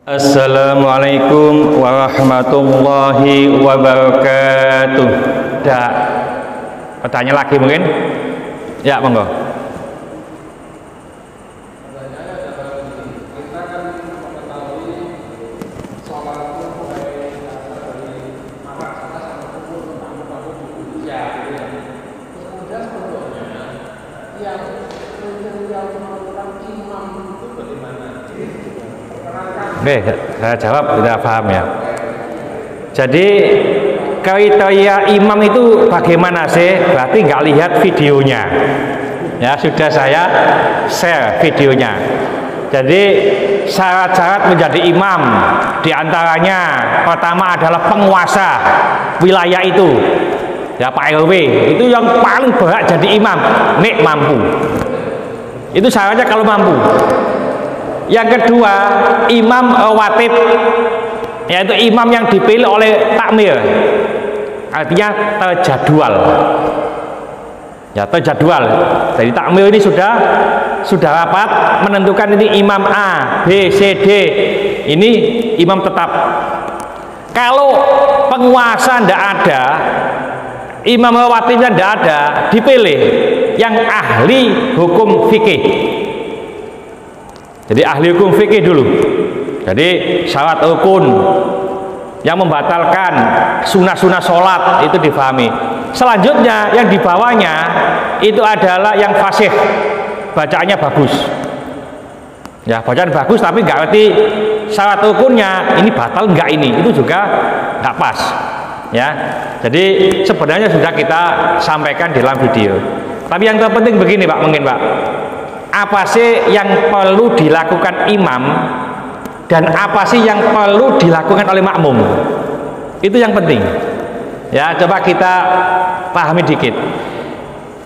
Assalamualaikum warahmatullahi wabarakatuh. Ada pertanyaan lagi mungkin? Ya, monggo. Oke, saya jawab, sudah paham ya. Jadi kriteria imam itu bagaimana sih? Berarti nggak lihat videonya. Ya, sudah saya share videonya. Jadi syarat-syarat menjadi imam diantaranya pertama adalah penguasa wilayah itu. Ya, Pak RW itu yang paling berhak jadi imam, nek mampu. Itu syaratnya kalau mampu. Yang kedua, imam rawatib, yaitu imam yang dipilih oleh takmir, artinya terjadwal. Ya, terjadwal. Jadi takmir ini sudah rapat menentukan ini imam A, B, C, D. Ini imam tetap. Kalau penguasa tidak ada, imam rawatibnya tidak ada, dipilih yang ahli hukum fikih. Jadi ahli hukum fikih dulu. Jadi syarat rukun yang membatalkan sunnah-sunnah sholat itu difahami. Selanjutnya yang dibawanya itu adalah yang fasih, bacaannya bagus. Ya, bacaan bagus tapi nggak ngerti syarat rukunnya, ini batal nggak ini, itu juga nggak pas. Ya, jadi sebenarnya sudah kita sampaikan di dalam video. Tapi yang terpenting begini Pak, mungkin Pak. Apa sih yang perlu dilakukan imam dan apa sih yang perlu dilakukan oleh makmum? Itu yang penting. Ya, coba kita pahami dikit.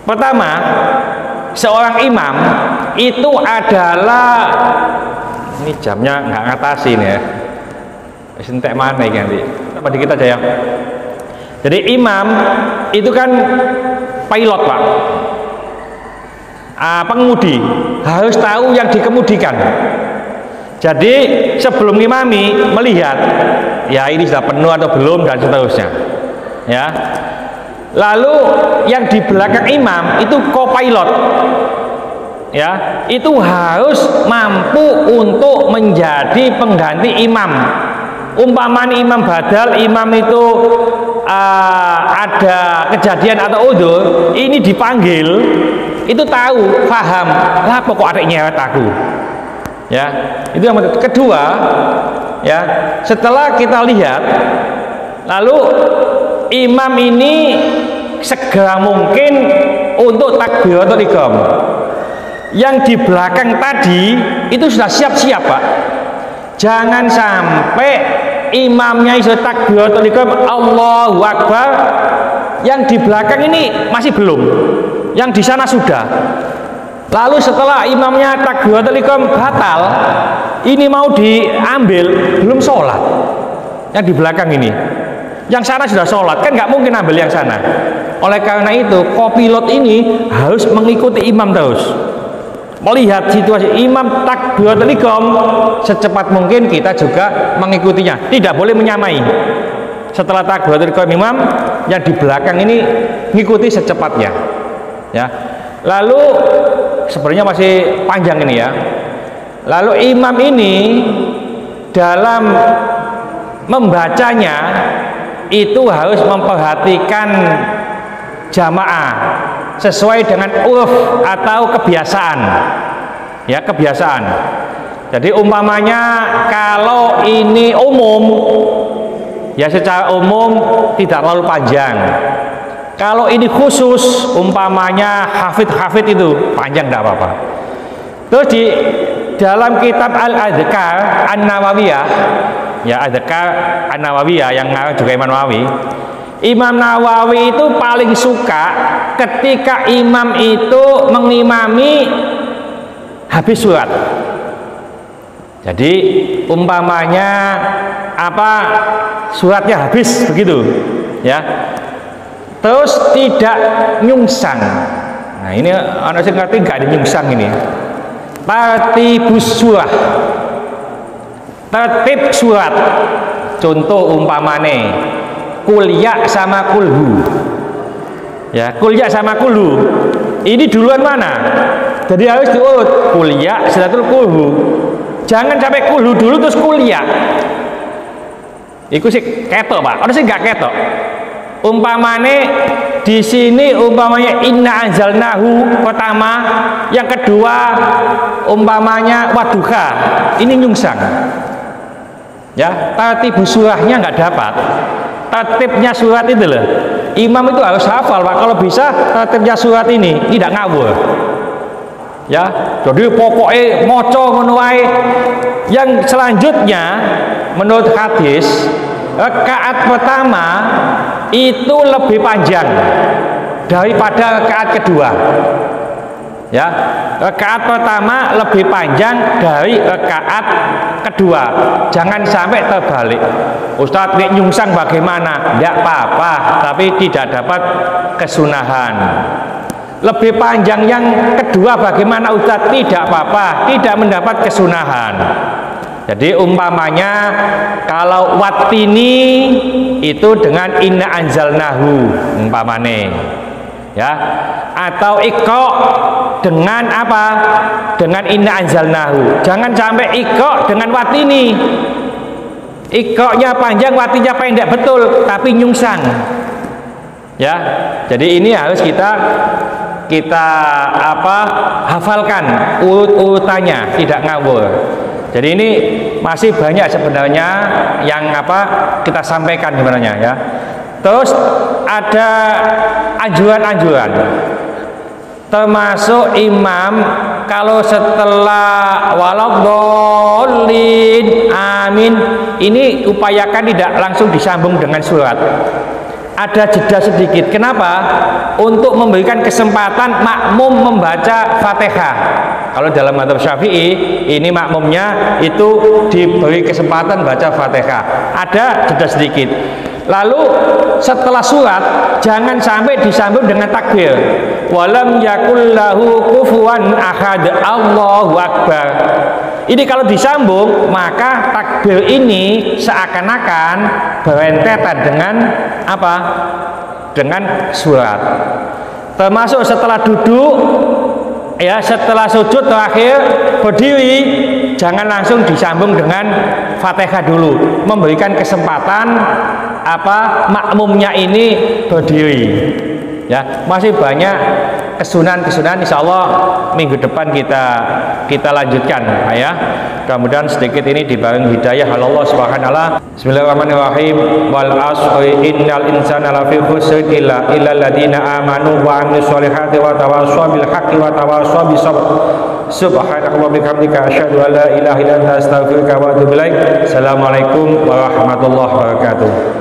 Pertama, seorang imam itu adalah, ini jamnya nggak ngatasin ya. Sentek mana ini nanti? Apa dikit aja ya. Jadi imam itu kan pilot Pak. Pengemudi harus tahu yang dikemudikan. Jadi sebelum ngimami melihat ya ini sudah penuh atau belum dan seterusnya. Ya. Lalu yang di belakang imam itu co-pilot. Ya, itu harus mampu untuk menjadi pengganti imam. Umpamanya imam badal, imam itu ada kejadian atau udzur, ini dipanggil, itu tahu, paham, lah pokok adek nyewet aku. Ya, itu yang kedua. Ya, setelah kita lihat, lalu imam ini segera mungkin untuk takbiratul ihram. Yang di belakang tadi itu sudah siap-siap Pak. Jangan sampai imamnya iso takbiratul ihram Allahu Akbar, yang di belakang ini masih belum, yang di sana sudah. Lalu setelah imamnya takbiratul ihram batal, ini mau diambil belum sholat, yang di belakang ini, yang sana sudah sholat, kan nggak mungkin ambil yang sana. Oleh karena itu kopilot ini harus mengikuti imam terus, melihat situasi imam takbiratul ihram, secepat mungkin kita juga mengikutinya, tidak boleh menyamai. Setelah takbiratul ihram imam, yang di belakang ini mengikuti secepatnya. Ya, lalu sebenarnya masih panjang ini ya. Lalu imam ini dalam membacanya itu harus memperhatikan jamaah sesuai dengan uruf atau kebiasaan. Ya, kebiasaan. Jadi umpamanya kalau ini umum, ya secara umum tidak terlalu panjang. Kalau ini khusus, umpamanya hafid itu panjang tidak apa-apa. Terus di dalam kitab Al-Adhkar An-Nawawiyah, ya Adhkar An-Nawawiyah yang ngarang juga Imam Nawawi. Imam Nawawi itu paling suka ketika imam itu mengimami habis surat. Jadi umpamanya apa, suratnya habis begitu, ya. Terus tidak nyungsang. Nah ini anak saya ngerti nggak ada nyungsang ini. Tartibus surah. tertib surat. Contoh umpamane kulya sama kulhu. Ya, kulya sama kulhu. Ini duluan mana? Jadi harus diurut kulya setelah kulhu. Jangan sampai kulhu dulu terus kulya. Iku sih ketok, Pak. Ada sih nggak ketok. Umpamane di sini umpamanya inna anzalnahu pertama, yang kedua umpamanya waduha. Ini nyungsang. Ya, tertib surahnya nggak dapat. Tertibnya surat itu loh. Imam itu harus hafal, Pak. Kalau bisa tertibnya surat ini tidak ngawur. Ya, jadi pokoknya moco ngono wae. Yang selanjutnya menurut hadis rakaat pertama itu lebih panjang daripada rakaat kedua. Ya, rakaat pertama lebih panjang dari rakaat kedua. Jangan sampai terbalik. Ustadz nek nyungsang bagaimana? Tidak apa-apa, tapi tidak dapat kesunahan. Lebih panjang yang kedua bagaimana Ustadz? Tidak apa-apa, tidak mendapat kesunahan. Jadi umpamanya kalau watini itu dengan inna anzalnahu umpamane, ya, atau iqra dengan apa? Dengan inna anzalnahu. Jangan sampai iqra dengan watini. Iqra-nya panjang, watinya pendek, betul, tapi nyungsang. Ya, jadi ini harus kita hafalkan urut-urutannya, tidak ngawur. Jadi ini masih banyak sebenarnya yang kita sampaikan sebenarnya, ya. Terus ada anjuran-anjuran, termasuk imam kalau setelah waladhdallin amin ini upayakan tidak langsung disambung dengan surat. Ada jeda sedikit. Kenapa? Untuk memberikan kesempatan makmum membaca Fatihah. Kalau dalam mazhab Syafi'i, ini makmumnya itu diberi kesempatan baca Fatihah. Ada jeda sedikit. Lalu setelah surat jangan sampai disambung dengan takbir. Walam yakul lahu kufuwan ahad. Allahu akbar. Ini kalau disambung maka takbir ini seakan-akan berentetan dengan apa? Dengan surat. Termasuk setelah duduk, ya, setelah sujud terakhir berdiri jangan langsung disambung dengan Fatihah dulu, memberikan kesempatan makmumnya ini berdiri. Ya, masih banyak kesunahan-kesunahan, insya Allah minggu depan kita lanjutkan, ya. Mudah-mudahan sedikit ini dibarengi hidayah Allah Subhanahu wa taala. Bismillahirrahmanirrahim. Wal asri innal insana lafi khusr illa alladziina aamanu wa 'amilus sholihati wa tawassaw bil haqqi wa tawassaw bis sabr. Subhanakallahumma wa bihamdika asyhadu an la ilaha illa anta astaghfiruka wa atubu ilaik. Assalamualaikum warahmatullahi wabarakatuh.